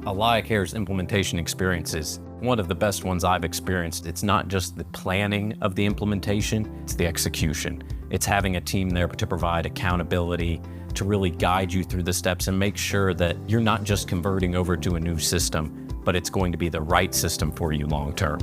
AlayaCare's implementation experience is one of the best ones I've experienced. It's not just the planning of the implementation, it's the execution. It's having a team there to provide accountability, to really guide you through the steps and make sure that you're not just converting over to a new system, but it's going to be the right system for you long term.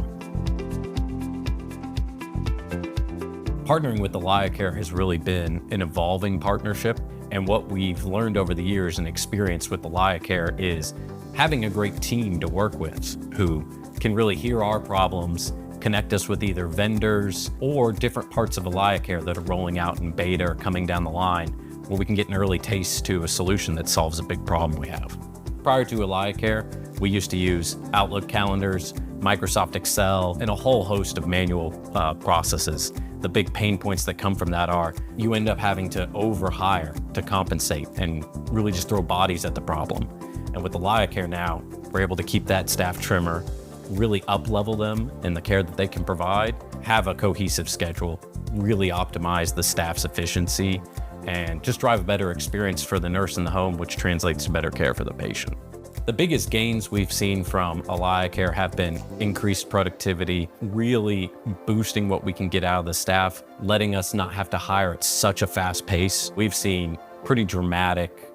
Partnering with AlayaCare has really been an evolving partnership, and what we've learned over the years and experienced with AlayaCare is having a great team to work with who can really hear our problems, connect us with either vendors or different parts of AlayaCare that are rolling out in beta or coming down the line, where we can get an early taste to a solution that solves a big problem we have. Prior to AlayaCare, we used to use Outlook calendars, Microsoft Excel, and a whole host of manual processes. The big pain points that come from that are you end up having to overhire to compensate and really just throw bodies at the problem. And with AlayaCare now, we're able to keep that staff trimmer, really up-level them in the care that they can provide, have a cohesive schedule, really optimize the staff's efficiency, and just drive a better experience for the nurse in the home, which translates to better care for the patient. The biggest gains we've seen from AlayaCare have been increased productivity, really boosting what we can get out of the staff, letting us not have to hire at such a fast pace. We've seen pretty dramatic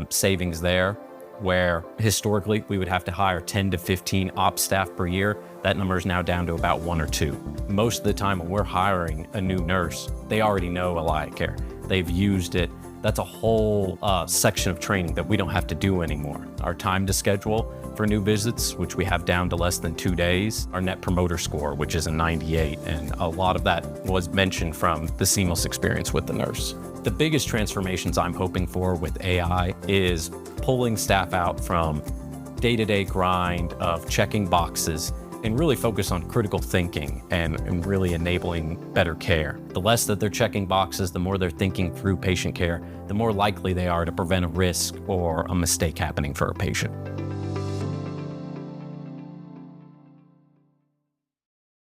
savings there, where historically we would have to hire 10 to 15 ops staff per year. That number is now down to about 1 or 2. Most of the time when we're hiring a new nurse, they already know AlayaCare. They've used it. That's a whole section of training that we don't have to do anymore. Our time to schedule for new visits, which we have down to less than 2 days, our net promoter score, which is a 98, and a lot of that was mentioned from the seamless experience with the nurse. The biggest transformations I'm hoping for with AI is pulling staff out from day-to-day grind of checking boxes and really focus on critical thinking and really enabling better care. The less that they're checking boxes, the more they're thinking through patient care, the more likely they are to prevent a risk or a mistake happening for a patient.